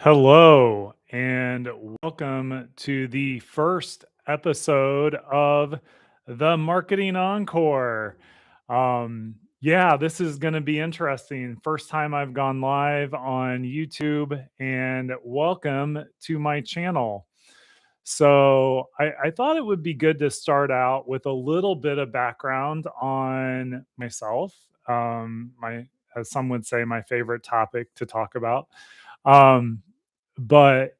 Hello, and welcome to the first episode of the Marketing Encore. Yeah, this is going to be interesting. First time I've gone live on YouTube, and welcome to my channel. So I thought it would be good to start out with a little bit of background on myself. As some would say, my favorite topic to talk about. Um, but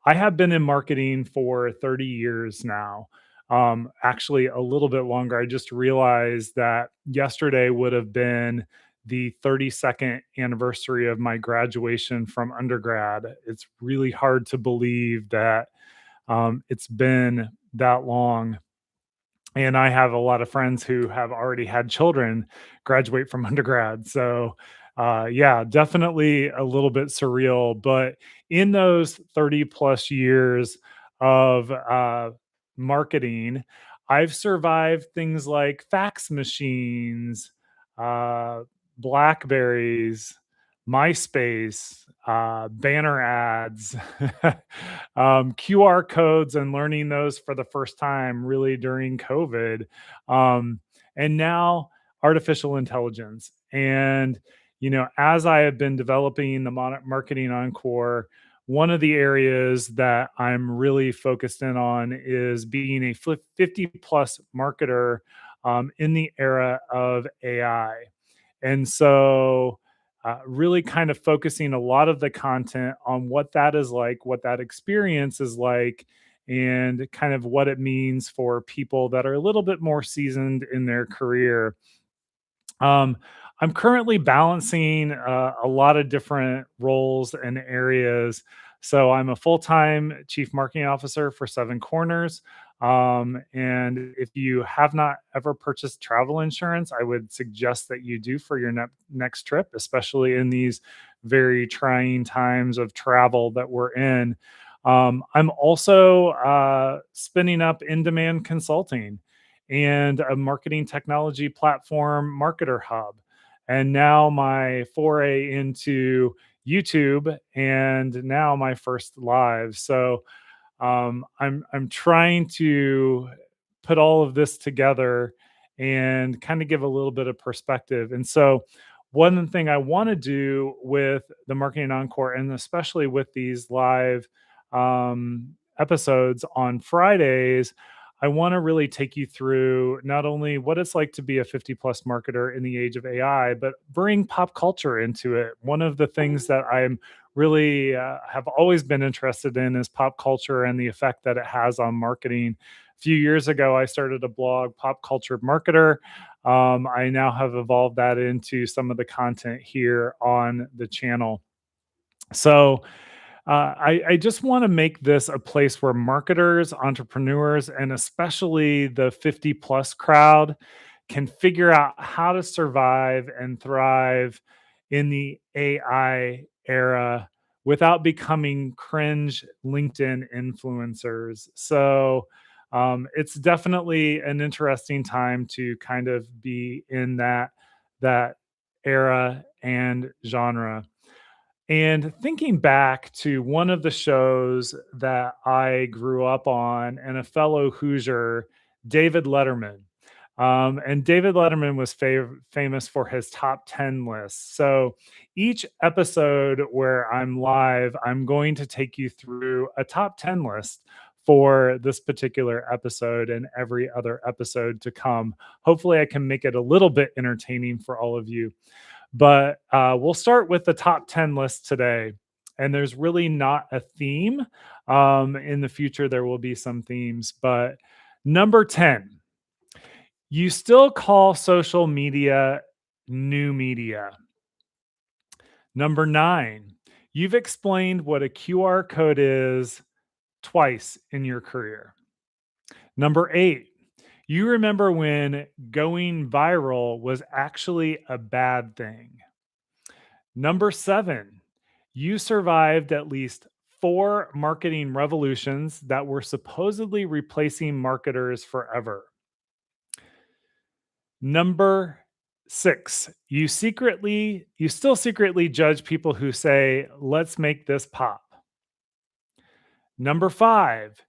I have been in marketing for 30 years now. Actually, a little bit longer. I just realized that yesterday would have been the 32nd anniversary of my graduation from undergrad. It's really hard to believe that it's been that long. And I have a lot of friends who have already had children graduate from undergrad. So, yeah, definitely a little bit surreal. But in those 30 plus years of marketing, I've survived things like fax machines, uh, Blackberries, MySpace, banner ads, QR codes, and learning those for the first time really during COVID. Um, and now artificial intelligence. And, as I have been developing the Marketing Encore, one of the areas that I'm really focused in on is being a 50 plus marketer in the era of AI. And so, really kind of focusing a lot of the content on what that is like, what that experience is like, and kind of what it means for people that are a little bit more seasoned in their career. Um, I'm currently balancing a lot of different roles and areas. So I'm a full-time chief marketing officer for Seven Corners. And if you have not ever purchased travel insurance, I would suggest that you do for your next trip, especially in these very trying times of travel that we're in. I'm also spinning up in-demand consulting and a marketing technology platform, Marketer Hub. And now my foray into YouTube, and now my first live. So I'm trying to put all of this together and kind of give a little bit of perspective. And so one thing I want to do with the Marketing Encore, and especially with these live episodes on Fridays, I want to really take you through not only what it's like to be a 50 plus marketer in the age of AI, but bring pop culture into it. One of the things that I'm really have always been interested in is pop culture and the effect that it has on marketing. A few years ago, I started a blog, Pop Culture Marketer. I now have evolved that into some of the content here on the channel. So I just want to make this a place where marketers, entrepreneurs, and especially the 50 plus crowd can figure out how to survive and thrive in the AI era without becoming cringe LinkedIn influencers. So it's definitely an interesting time to kind of be in that era and genre. And thinking back to one of the shows that I grew up on, and a fellow Hoosier, David Letterman. And David Letterman was famous for his top 10 lists. So each episode where I'm live, I'm going to take you through a top 10 list for this particular episode and every other episode to come. Hopefully, I can make it a little bit entertaining for all of you. But we'll start with the top 10 list today. And there's really not a theme. In the future, there will be some themes. But number 10, you still call social media new media. Number 9, you've explained what a QR code is twice in your career. Number 8, you remember when going viral was actually a bad thing. Number 7, you survived at least 4 marketing revolutions that were supposedly replacing marketers forever. Number 6, you still secretly judge people who say, let's make this pop. Number 5,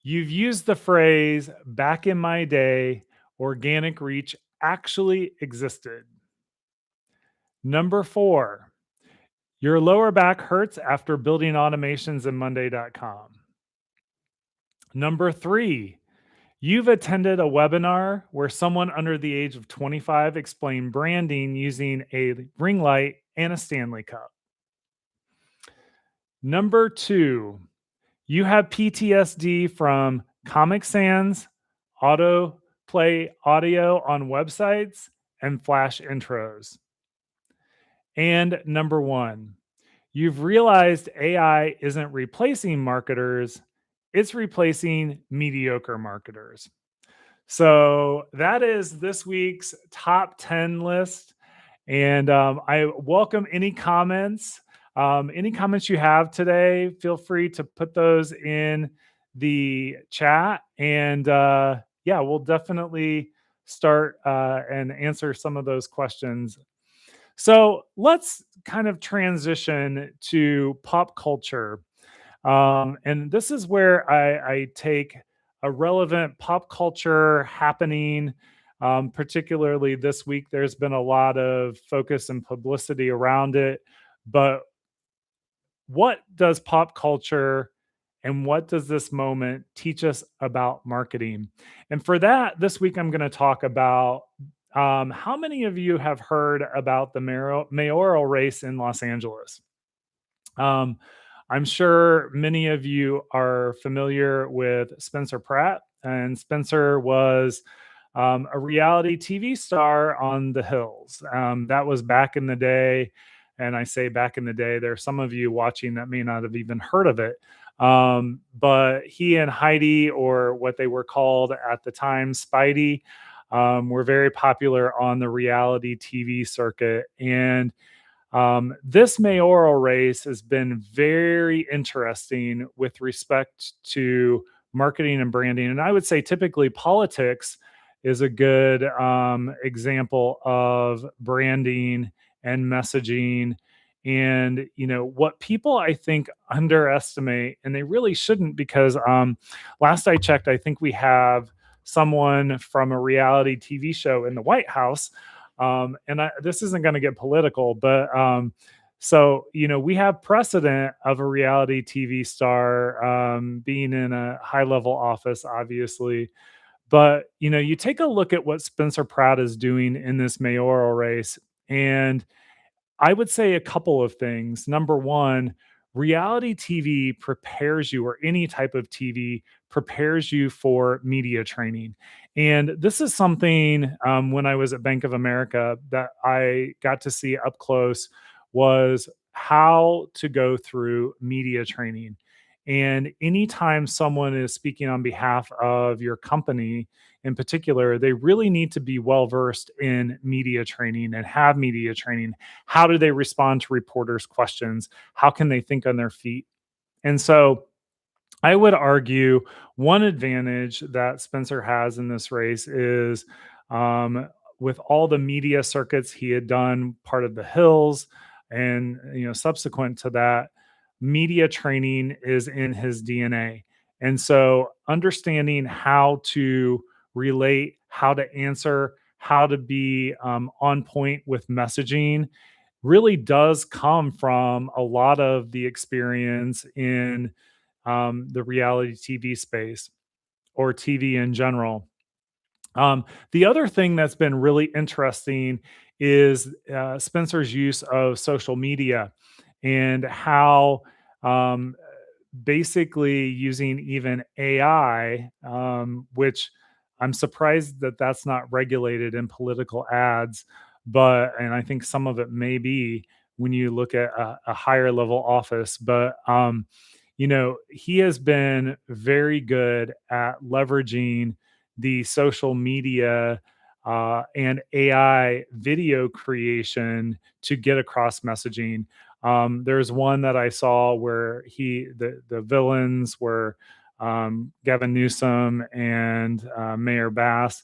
you've used the phrase back in my day, organic reach actually existed. Number 4, your lower back hurts after building automations in Monday.com. Number 3, you've attended a webinar where someone under the age of 25 explained branding using a ring light and a Stanley Cup. Number 2, you have PTSD from Comic Sans, autoplay audio on websites, and flash intros. And number 1, you've realized AI isn't replacing marketers, it's replacing mediocre marketers. So that is this week's top 10 list. And I welcome any comments. Any comments you have today, feel free to put those in the chat. And yeah, we'll definitely start and answer some of those questions. So let's kind of transition to pop culture. And this is where I take a relevant pop culture happening. Particularly this week, there's been a lot of focus and publicity around it. But what does pop culture and what does this moment teach us about marketing? And for that, this week, I'm going to talk about how many of you have heard about the mayoral race in Los Angeles? Um, I'm sure many of you are familiar with Spencer Pratt, and Spencer was a reality TV star on The Hills. That was back in the day. And I say back in the day, there are some of you watching that may not have even heard of it. But he and Heidi, or what they were called at the time, Spidey, were very popular on the reality TV circuit. And this mayoral race has been very interesting with respect to marketing and branding. And I would say typically politics is a good example of branding and messaging. And, you know, what people I think underestimate, and they really shouldn't, because last I checked, I think we have someone from a reality TV show in the White House, this isn't going to get political, but so, you know, we have precedent of a reality TV star being in a high level office, obviously. But, you know, you take a look at what Spencer Pratt is doing in this mayoral race, and I would say a couple of things. Number one, reality TV prepares you, or any type of TV prepares you for media training. And this is something when I was at Bank of America that I got to see up close, was how to go through media training. And anytime someone is speaking on behalf of your company in particular, they really need to be well versed in media training and have media training. How do they respond to reporters' questions? How can they think on their feet? And so I would argue one advantage that Spencer has in this race is, with all the media circuits he had done, part of the Hills, and, you know, subsequent to that, media training is in his DNA. And so understanding how to relate, how to answer, how to be on point with messaging really does come from a lot of the experience in the reality TV space, or TV in general. The other thing that's been really interesting is Spencer's use of social media, and how um, basically using even AI, which I'm surprised that that's not regulated in political ads, and I think some of it may be when you look at a higher level office. But you know, he has been very good at leveraging the social media and AI video creation to get across messaging. There's one that I saw where the villains were Gavin Newsom and Mayor Bass,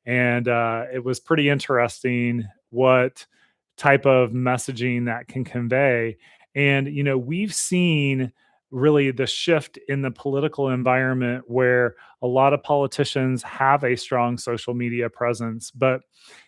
and it was pretty interesting what type of messaging that can convey. And you know, we've seen really the shift in the political environment where a lot of politicians have a strong social media presence. But,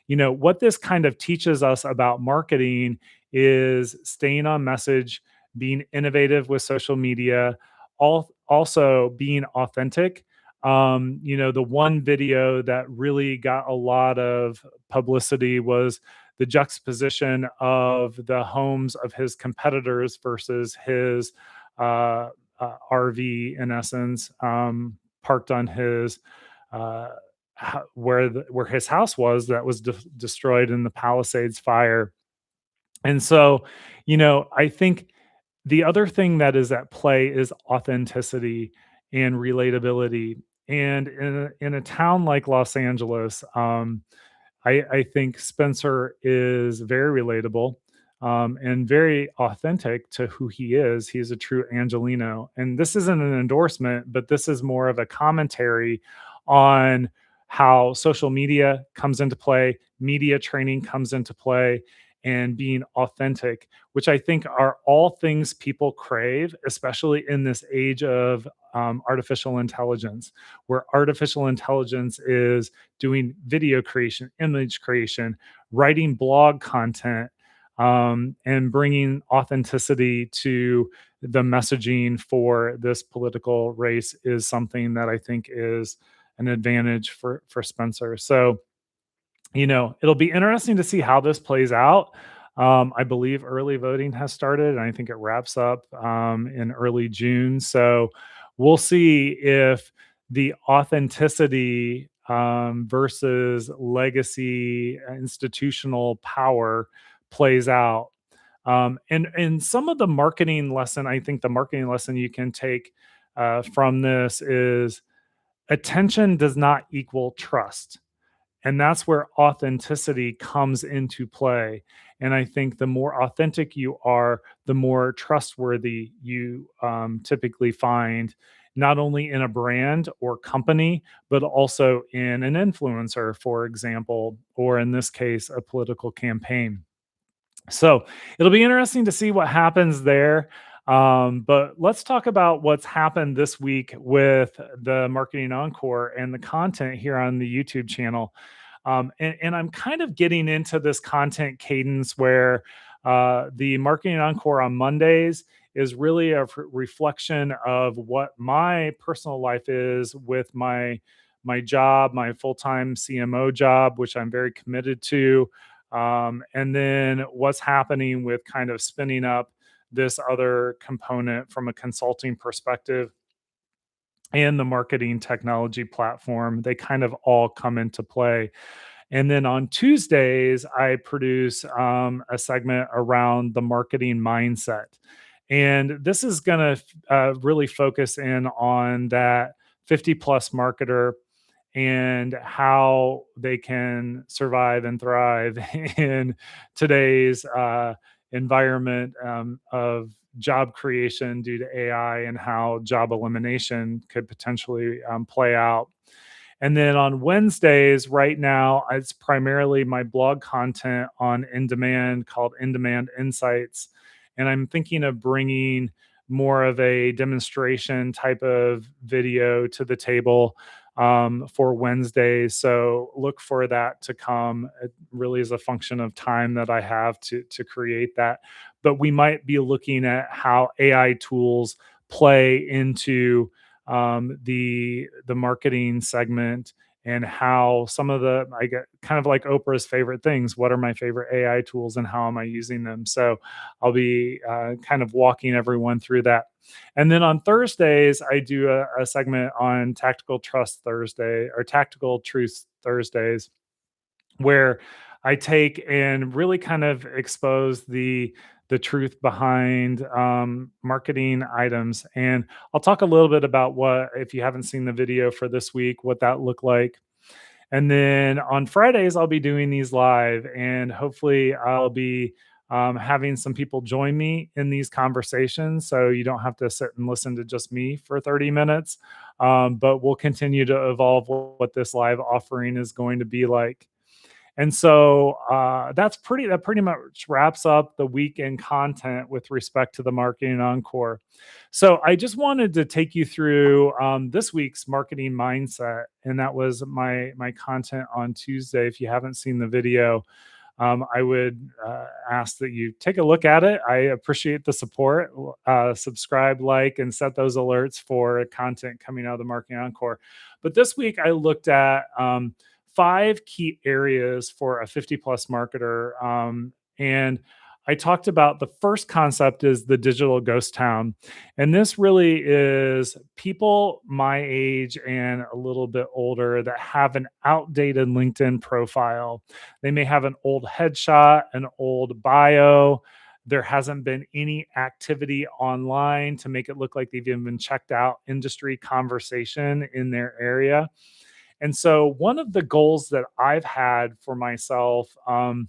what this kind of teaches us about marketing is staying on message, being innovative with social media, also being authentic. The one video that really got a lot of publicity was the juxtaposition of the homes of his competitors versus his uh, RV, in essence, parked on his where his house was that was destroyed in the Palisades fire. And so, I think the other thing that is at play is authenticity and relatability. And in a town like Los Angeles, I think Spencer is very relatable, and very authentic to who he is. He's a true Angelino. And this isn't an endorsement, but this is more of a commentary on how social media comes into play, media training comes into play, and being authentic, which I think are all things people crave, especially in this age of artificial intelligence, where artificial intelligence is doing video creation, image creation, writing blog content, and bringing authenticity to the messaging for this political race is something that I think is an advantage for Spencer. So, it'll be interesting to see how this plays out. I believe early voting has started, and I think it wraps up in early June. So we'll see if the authenticity versus legacy institutional power plays out. And some of the marketing lesson, I think the marketing lesson you can take from this is attention does not equal trust, and that's where authenticity comes into play. And I think the more authentic you are, the more trustworthy you typically find, not only in a brand or company, but also in an influencer, for example, or in this case, a political campaign. So it'll be interesting to see what happens there. But let's talk about what's happened this week with the Marketing Encore and the content here on the YouTube channel. And I'm kind of getting into this content cadence where the Marketing Encore on Mondays is really a reflection of what my personal life is with my job, my full-time CMO job, which I'm very committed to, and then what's happening with kind of spinning up this other component from a consulting perspective and the marketing technology platform. They kind of all come into play. And then on Tuesdays, I produce a segment around the marketing mindset. And this is going to really focus in on that 50 plus marketer and how they can survive and thrive in today's environment of job creation due to AI, and how job elimination could potentially play out. And then on Wednesdays, right now, it's primarily my blog content on In Demand called In Demand Insights. And I'm thinking of bringing more of a demonstration type of video to the table for Wednesdays. So look for that to come. It really is a function of time that I have to create that. But we might be looking at how AI tools play into the marketing segment, and how some of the, I get kind of like Oprah's favorite things. What are my favorite AI tools and how am I using them? So I'll be kind of walking everyone through that. And then on Thursdays, I do a segment on Tactical Trust Thursday, or Tactical Truth Thursdays, where I take and really kind of expose the truth behind marketing items. And I'll talk a little bit about what, if you haven't seen the video for this week, what that looked like. And then on Fridays, I'll be doing these live, and hopefully I'll be having some people join me in these conversations. So you don't have to sit and listen to just me for 30 minutes, but we'll continue to evolve what this live offering is going to be like. And so that pretty much wraps up the weekend content with respect to the Marketing Encore. So I just wanted to take you through this week's marketing mindset, and that was my content on Tuesday. If you haven't seen the video, I would ask that you take a look at it. I appreciate the support. Subscribe, like, and set those alerts for content coming out of the Marketing Encore. But this week, I looked at 5 key areas for a 50 plus marketer. And I talked about the first concept is the digital ghost town. And this really is people my age and a little bit older that have an outdated LinkedIn profile. They may have an old headshot, an old bio. There hasn't been any activity online to make it look like they've even checked out industry conversation in their area. And so, one of the goals that I've had for myself, and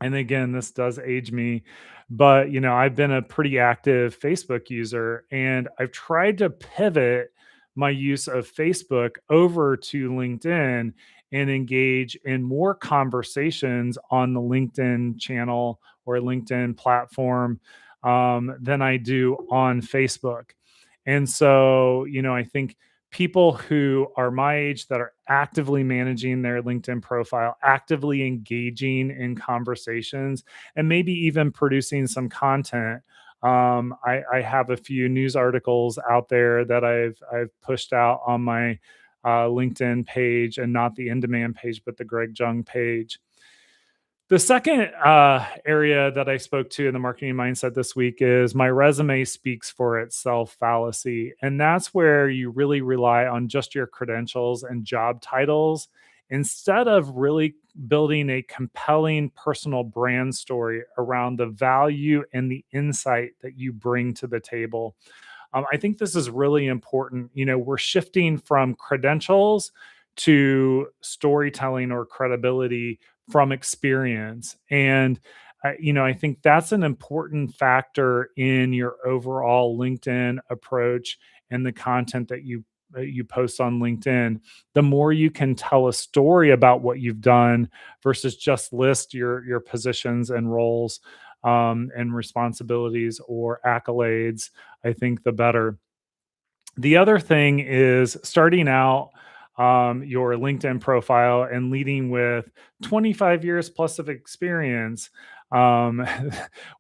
again, this does age me, but I've been a pretty active Facebook user, and I've tried to pivot my use of Facebook over to LinkedIn and engage in more conversations on the LinkedIn channel or LinkedIn platform than I do on Facebook. And so, I think people who are my age that are actively managing their LinkedIn profile, actively engaging in conversations, and maybe even producing some content. I have a few news articles out there that I've pushed out on my LinkedIn page, and not the in demand page, but the Greg Jung page. The second area that I spoke to in the marketing mindset this week is my resume speaks for itself fallacy. And that's where you really rely on just your credentials and job titles instead of really building a compelling personal brand story around the value and the insight that you bring to the table. I think this is really important. We're shifting from credentials to storytelling or credibility from experience. And, I think that's an important factor in your overall LinkedIn approach and the content that you post on LinkedIn. The more you can tell a story about what you've done versus just list your positions and roles and responsibilities or accolades, I think the better. The other thing is starting out your LinkedIn profile and leading with 25 years plus of experience um,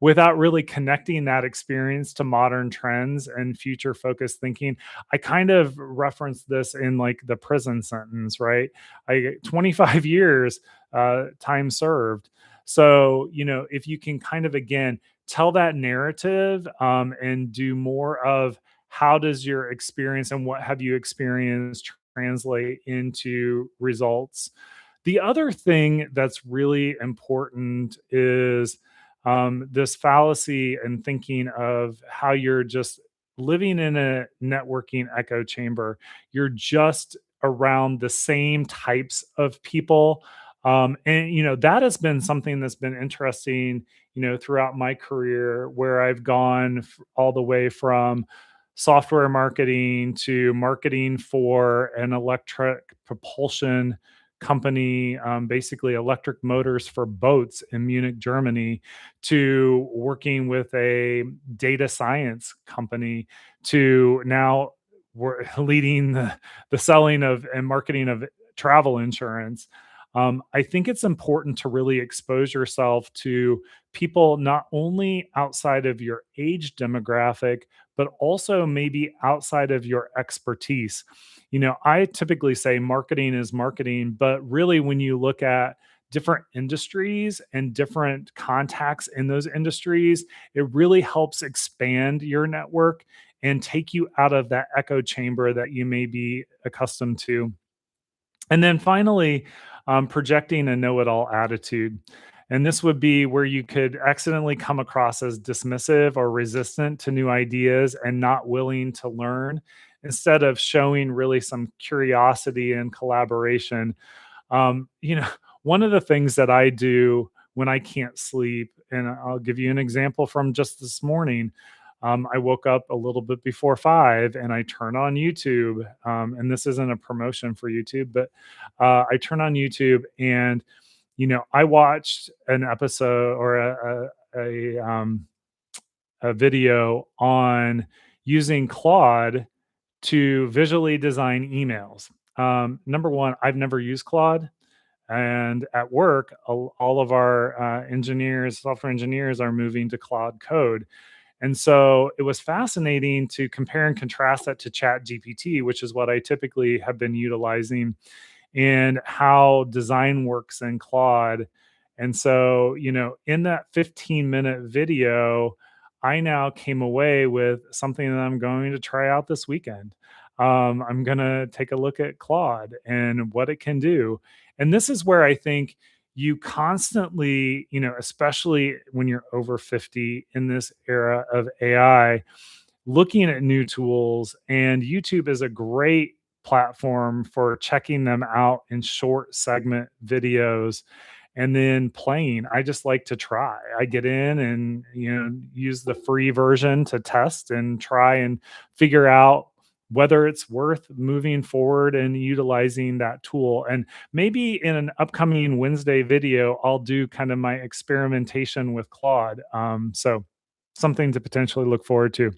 without really connecting that experience to modern trends and future focused thinking. I kind of referenced this in like the prison sentence, right? 25 years time served. So, if you can kind of again tell that narrative and do more of how does your experience and what have you experienced translate into results. The other thing that's really important is this fallacy and thinking of how you're just living in a networking echo chamber. You're just around the same types of people. And that has been something that's been interesting throughout my career, where I've gone all the way from software marketing to marketing for an electric propulsion company, basically electric motors for boats in Munich, Germany, to working with a data science company, to now we're leading the selling of and marketing of travel insurance. I think it's important to really expose yourself to people not only outside of your age demographic, but also maybe outside of your expertise. I typically say marketing is marketing, but really, when you look at different industries and different contacts in those industries, it really helps expand your network and take you out of that echo chamber that you may be accustomed to. And then finally, projecting a know it all attitude. And this would be where you could accidentally come across as dismissive or resistant to new ideas and not willing to learn, instead of showing really some curiosity and collaboration. Um, you know, One of the things that I do when I can't sleep, and I'll give you an example from just this morning. I woke up a little bit before 5 and I turn on YouTube. And this isn't a promotion for YouTube, but I turn on YouTube, and I watched an episode or a video on using Claude to visually design emails. Number one, I've never used Claude. And at work, all of our engineers, software engineers, are moving to Claude Code. And so it was fascinating to compare and contrast that to Chat GPT, which is what I typically have been utilizing, and how design works in Claude. And so, in that 15-minute video, I now came away with something that I'm going to try out this weekend. I'm going to take a look at Claude and what it can do. And this is where I think you constantly, especially when you're over 50 in this era of AI, looking at new tools, and YouTube is a great platform for checking them out in short segment videos and then playing. I just like to try. I get in and use the free version to test and try and figure out whether it's worth moving forward and utilizing that tool. And maybe in an upcoming Wednesday video, I'll do kind of my experimentation with Claude. So something to potentially look forward to.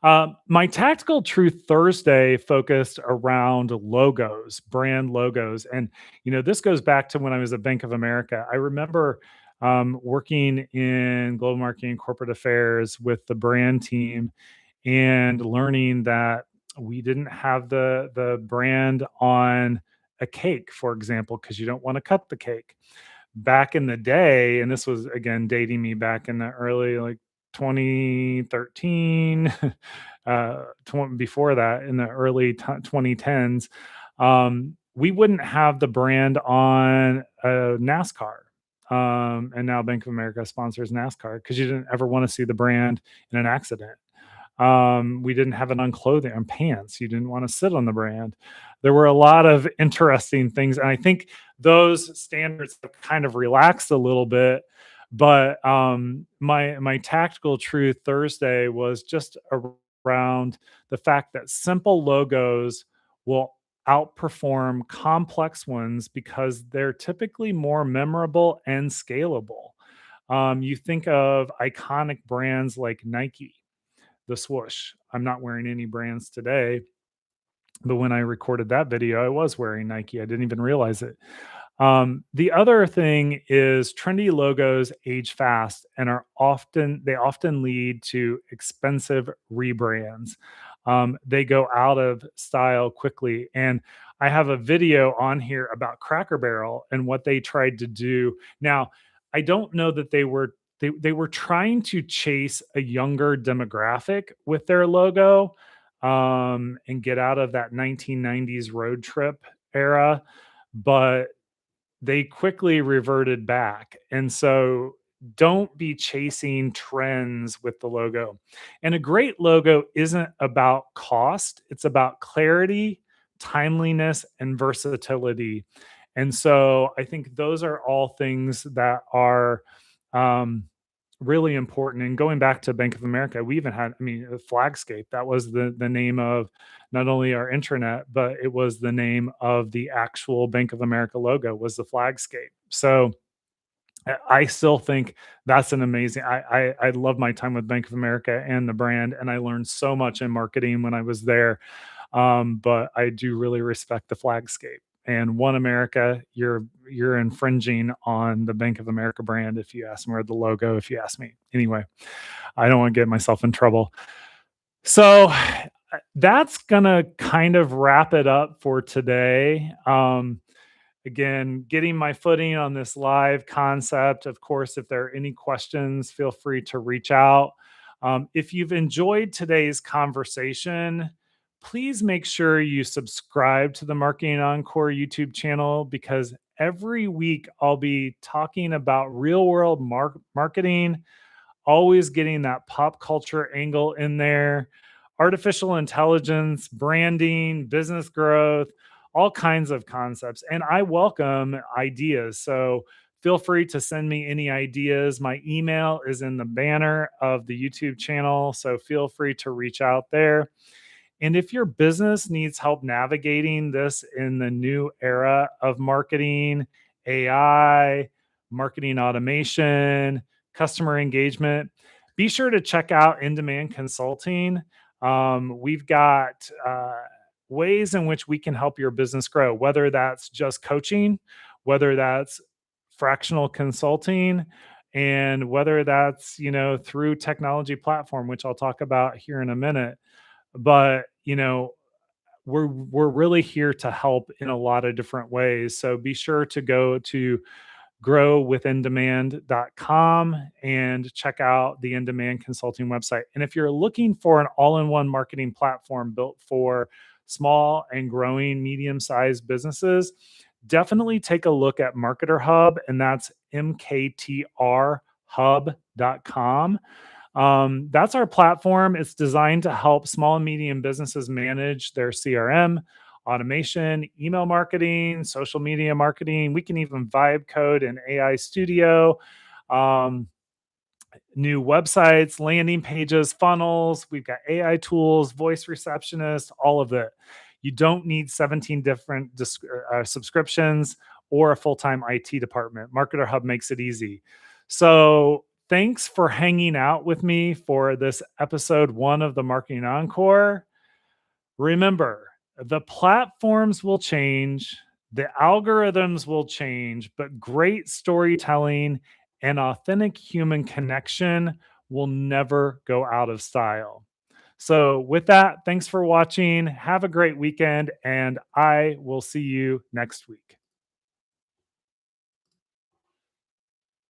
My Tactical Truth Thursday focused around logos, brand logos. And, this goes back to when I was at Bank of America. I remember working in global marketing and corporate affairs with the brand team and learning that we didn't have the brand on a cake, for example, because you don't want to cut the cake. Back in the day, and this was again dating me back in the early, like, 2013, before that, in the early 2010s, we wouldn't have the brand on NASCAR. And now Bank of America sponsors NASCAR because you didn't ever want to see the brand in an accident. We didn't have it on clothing and pants. You didn't want to sit on the brand. There were a lot of interesting things. And I think those standards have kind of relaxed a little bit. But my Tactical Truth Thursday was just around the fact that simple logos will outperform complex ones because they're typically more memorable and scalable. You think of iconic brands like Nike, the swoosh. I'm not wearing any brands today, but when I recorded that video, I was wearing Nike. I didn't even realize it. The other thing is trendy logos age fast and they often lead to expensive rebrands. They go out of style quickly. And I have a video on here about Cracker Barrel and what they tried to do. Now, I don't know that they were trying to chase a younger demographic with their logo, and get out of that 1990s road trip era, but they quickly reverted back. And so don't be chasing trends with the logo. And a great logo isn't about cost, it's about clarity, timeliness, and versatility. And so I think those are all things that are um, really important. And going back to Bank of America, we even had, a Flagscape. That was the name of not only our intranet, but it was the name of the actual Bank of America logo, was the Flagscape. So I still think that's an amazing. I love my time with Bank of America and the brand, and I learned so much in marketing when I was there. But I do really respect the Flagscape. And One America, you're infringing on the Bank of America brand if you ask me, or the logo if you ask me. Anyway, I don't want to get myself in trouble. So that's gonna kind of wrap it up for today. Again, getting my footing on this live concept. Of course, if there are any questions, feel free to reach out. If you've enjoyed today's conversation, please make sure you subscribe to the Marketing Encore YouTube channel, because every week I'll be talking about real world marketing, always getting that pop culture angle in there, artificial intelligence, branding, business growth, all kinds of concepts. And I welcome ideas. So feel free to send me any ideas. My email is in the banner of the YouTube channel. So feel free to reach out there. And if your business needs help navigating this in the new era of marketing, AI, marketing automation, customer engagement, be sure to check out In Demand Consulting. We've got ways in which we can help your business grow, whether that's just coaching, whether that's fractional consulting, and whether that's, through technology platform, which I'll talk about here in a minute. But, we're really here to help in a lot of different ways. So be sure to go to growwithindemand.com and check out the In Demand Consulting website. And if you're looking for an all-in-one marketing platform built for small and growing medium-sized businesses, definitely take a look at Marketer Hub, and that's mktrhub.com. That's our platform. It's designed to help small and medium businesses manage their CRM, automation, email marketing, social media marketing. We can even vibe code in AI Studio, um, new websites, landing pages, funnels. We've got AI tools, voice receptionist, all of it. You don't need 17 different subscriptions or a full-time IT department. Marketer Hub makes it easy. So thanks for hanging out with me for this episode 1 of the Marketing Encore. Remember, the platforms will change, the algorithms will change, but great storytelling and authentic human connection will never go out of style. So, with that, thanks for watching. Have a great weekend, and I will see you next week.